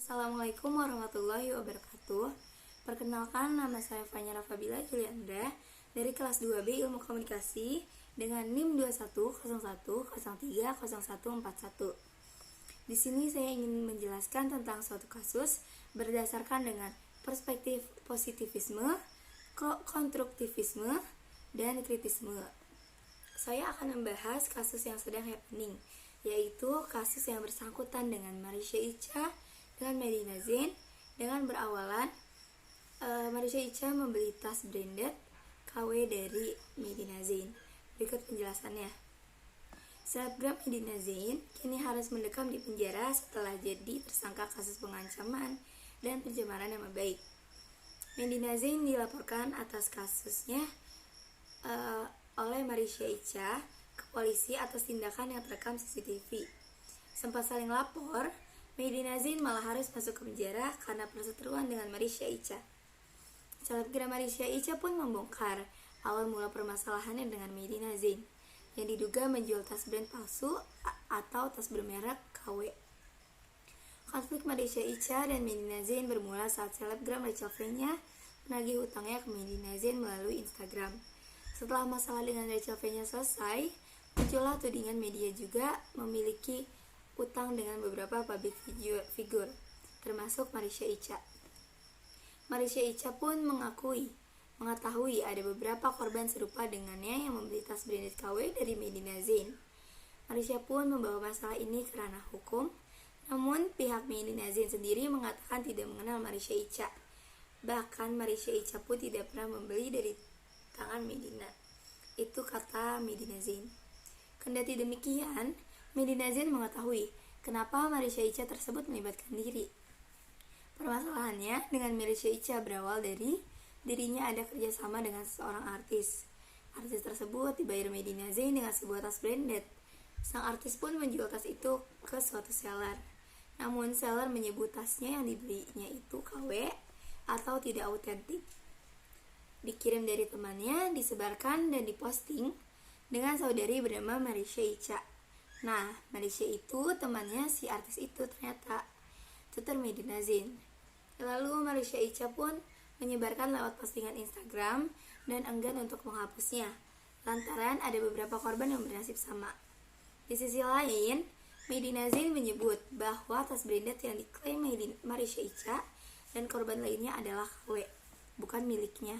Assalamualaikum warahmatullahi wabarakatuh. Perkenalkan, nama saya Fanya Rafabila Juliandra dari kelas 2B Ilmu Komunikasi dengan NIM 2101030141. Di sini saya ingin menjelaskan tentang suatu kasus berdasarkan dengan perspektif positivisme, konstruktivisme, dan kritisme. Saya akan membahas kasus yang sedang happening, yaitu kasus yang bersangkutan dengan Marisha Icha dengan Medina Zain, dengan berawalan Marisha Icha membeli tas branded KW dari Medina Zain. Berikut penjelasannya. Selebgram Medina Zain kini harus mendekam di penjara setelah jadi tersangka kasus pengancaman dan pencemaran nama baik. Medina Zain dilaporkan atas kasusnya oleh Marisha Icha ke polisi atas tindakan yang terekam CCTV. Sempat saling lapor, Medina Zain malah harus masuk ke penjara karena perseteruan dengan Marisha Icha. Selebgram Marisha Icha pun membongkar awal mula permasalahannya dengan Medina Zain yang diduga menjual tas brand palsu atau tas bermerek KW. Konflik Marisha Icha dan Medina Zain bermula saat selebgram Rachel Fenya menagih hutangnya ke Medina Zain melalui Instagram. Setelah masalah dengan Rachel Fenya selesai, muncullah tudingan media juga memiliki utang dengan beberapa public figure, termasuk Marisha Icha. Marisha Icha pun mengetahui ada beberapa korban serupa dengannya yang membeli tas branded KW dari Medina Zain. Marisha pun membawa masalah ini ke ranah hukum, namun pihak Medina Zain sendiri mengatakan tidak mengenal Marisha Icha. Bahkan Marisha Icha pun tidak pernah membeli dari tangan Medina. Itu kata Medina Zain. Kendati demikian, Medina Zain mengetahui kenapa Marisha Icha tersebut melibatkan diri. Permasalahannya dengan Marisha Icha berawal dari dirinya ada kerjasama dengan seorang artis. Artis tersebut dibayar Medina Zain dengan sebuah tas branded. Sang artis pun menjual tas itu ke suatu seller. Namun seller menyebut tasnya yang dibelinya itu KW atau tidak autentik. Dikirim dari temannya, disebarkan dan diposting dengan saudari bernama Marisha Icha. Nah, Marisha itu temannya si artis itu ternyata, tutur Medina Zain. Lalu Marisha Icha pun menyebarkan lewat postingan Instagram dan enggan untuk menghapusnya, lantaran ada beberapa korban yang bernasib sama. Di sisi lain, Medina Zain menyebut bahwa tas branded yang diklaim Marisha Icha dan korban lainnya adalah KW, bukan miliknya.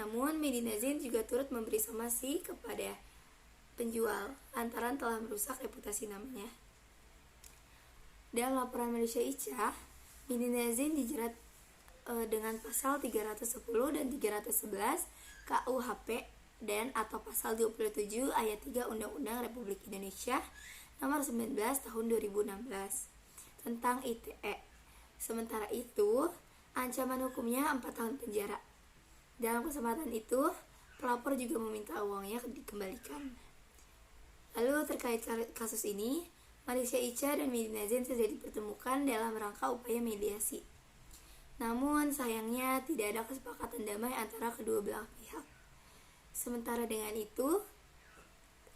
Namun Medina Zain juga turut memberi somasi kepada penjual lantaran telah merusak reputasi namanya. Dalam laporan Marisha Icha, Medina Zain dijerat dengan pasal 310 dan 311 KUHP dan atau pasal 27 ayat 3 Undang-Undang Republik Indonesia nomor 19 tahun 2016 tentang ITE. Sementara itu, ancaman hukumnya 4 tahun penjara. Dalam kesempatan itu, pelapor juga meminta uangnya dikembalikan. Lalu terkait kasus ini, Marisha Icha dan Medina Zain sudah dipertemukan dalam rangka upaya mediasi. Namun sayangnya tidak ada kesepakatan damai antara kedua belah pihak. Sementara dengan itu,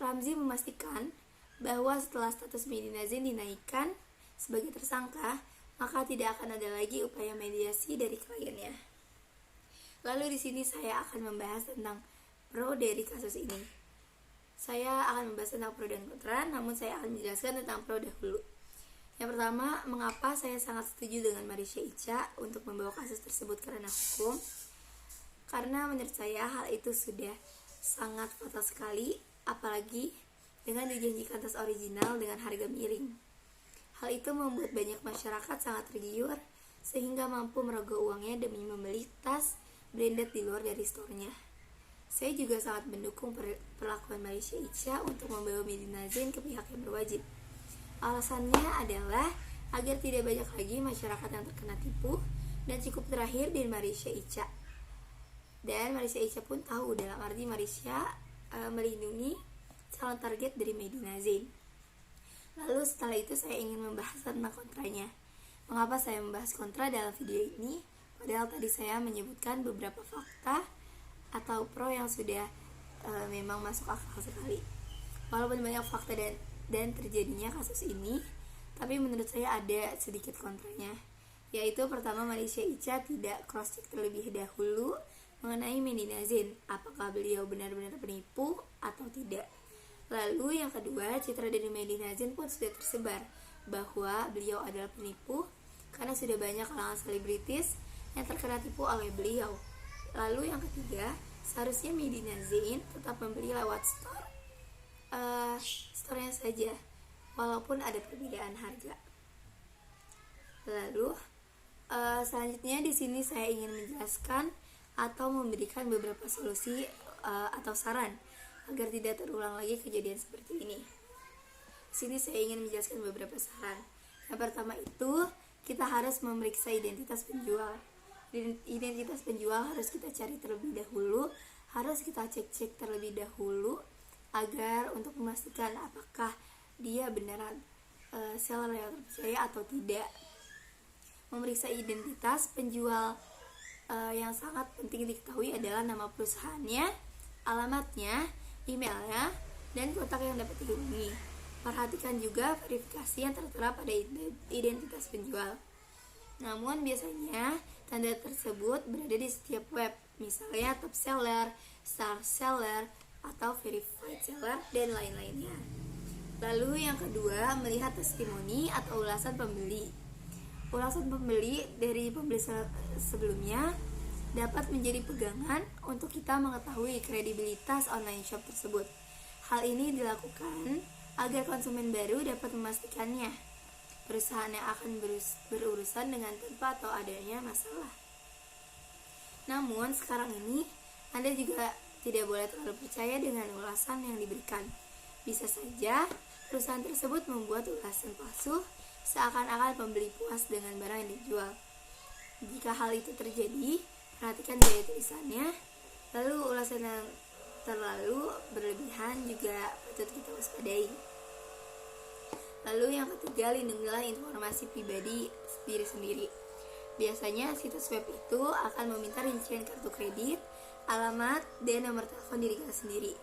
Ramzi memastikan bahwa setelah status Medina Zain dinaikkan sebagai tersangka, maka tidak akan ada lagi upaya mediasi dari kliennya. Lalu di sini saya akan membahas tentang pro dari kasus ini. Saya akan membahas tentang pro dan kontra, namun saya akan menjelaskan tentang pro dahulu. Yang pertama, mengapa saya sangat setuju dengan Marisha Icha untuk membawa kasus tersebut ke ranah hukum? Karena menurut saya hal itu sudah sangat fatal sekali, apalagi dengan dijanjikan tas original dengan harga miring. Hal itu membuat banyak masyarakat sangat tergiur sehingga mampu merogoh uangnya demi membeli tas branded di luar dari store-nya. Saya juga sangat mendukung perlakuan Marisha Icha untuk membawa Medina Zain ke pihak yang berwajib. Alasannya adalah agar tidak banyak lagi masyarakat yang terkena tipu dan cukup terakhir di Marisha Icha. Dan Marisha Icha pun tahu dalam arti Marisha melindungi calon target dari Medina Zain. Lalu setelah itu saya ingin membahas tentang kontranya. Mengapa saya membahas kontra dalam video ini? Padahal tadi saya menyebutkan beberapa fakta atau pro yang sudah memang masuk akal sekali. Walaupun banyak fakta dan terjadinya kasus ini, tapi menurut saya ada sedikit kontranya, yaitu pertama, Malaysia Ica tidak cross check terlebih dahulu mengenai Mehdi Nazin, apakah beliau benar-benar penipu atau tidak. Lalu yang kedua, citra dari Mehdi Nazin pun sudah tersebar bahwa beliau adalah penipu karena sudah banyak kalangan selebritis yang terkena tipu oleh beliau. Lalu yang ketiga, seharusnya Mehdi Nazin tetap membeli lewat store-nya saja, walaupun ada perbedaan harga. Lalu selanjutnya di sini saya ingin menjelaskan atau memberikan beberapa solusi atau saran agar tidak terulang lagi kejadian seperti ini. Di sini saya ingin menjelaskan beberapa saran. Yang pertama itu, kita harus memeriksa identitas penjual. Identitas penjual harus kita cari terlebih dahulu, harus kita cek terlebih dahulu agar untuk memastikan apakah dia beneran seller yang terpercaya atau tidak. Memeriksa identitas penjual yang sangat penting diketahui adalah nama perusahaannya, alamatnya, emailnya, dan kontak yang dapat dihubungi. Perhatikan juga verifikasi yang tertera pada identitas penjual. Namun biasanya tanda tersebut berada di setiap web, misalnya top seller, star seller, atau verified seller, dan lain-lainnya. Lalu yang kedua, melihat testimoni atau ulasan pembeli. Ulasan pembeli dari pembeli sebelumnya dapat menjadi pegangan untuk kita mengetahui kredibilitas online shop tersebut. Hal ini dilakukan agar konsumen baru dapat memastikannya perusahaan yang akan berurusan dengan tanpa atau adanya masalah. Namun sekarang ini Anda juga tidak boleh terlalu percaya dengan ulasan yang diberikan. Bisa saja perusahaan tersebut membuat ulasan palsu seakan-akan pembeli puas dengan barang yang dijual. Jika hal itu terjadi, perhatikan gaya tulisannya. Lalu ulasan yang terlalu berlebihan juga patut kita waspadai. Lalu yang ketiga, lindungilah informasi pribadi diri sendiri. Biasanya situs web itu akan meminta rincian kartu kredit, alamat, dan nomor telepon diri kita sendiri.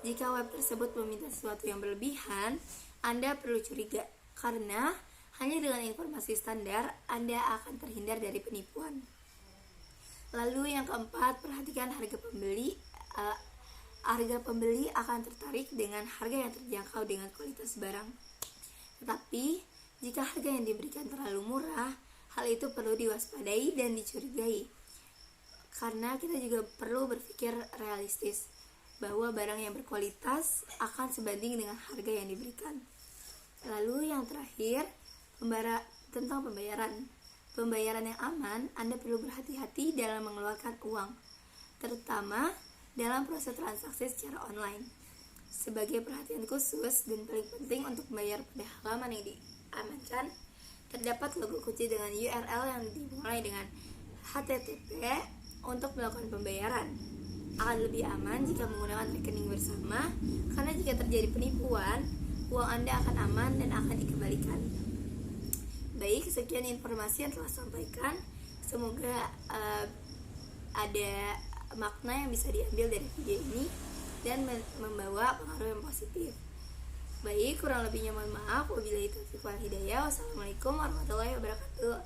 Jika web tersebut meminta sesuatu yang berlebihan, Anda perlu curiga, karena hanya dengan informasi standar Anda akan terhindar dari penipuan. Lalu yang keempat, perhatikan harga pembeli. Harga pembeli akan tertarik dengan harga yang terjangkau dengan kualitas barang. Tetapi jika harga yang diberikan terlalu murah, hal itu perlu diwaspadai dan dicurigai. Karena kita juga perlu berpikir realistis bahwa barang yang berkualitas akan sebanding dengan harga yang diberikan. Lalu yang terakhir, tentang pembayaran. Pembayaran yang aman, Anda perlu berhati-hati dalam mengeluarkan uang, terutama dalam proses transaksi secara online. Sebagai perhatian khusus dan paling penting untuk membayar pada halaman yang diamankan, terdapat logo kunci dengan URL yang dimulai dengan HTTP untuk melakukan pembayaran. Akan lebih aman jika menggunakan rekening bersama, karena jika terjadi penipuan, uang Anda akan aman dan akan dikembalikan. Baik, sekian informasi yang telah sampaikan. Semoga ada makna yang bisa diambil dari video ini dan membawa pengaruh yang positif. Baik, kurang lebihnya mohon maaf. Wabillahi taufiq wal hidayah. Wassalamualaikum warahmatullahi wabarakatuh.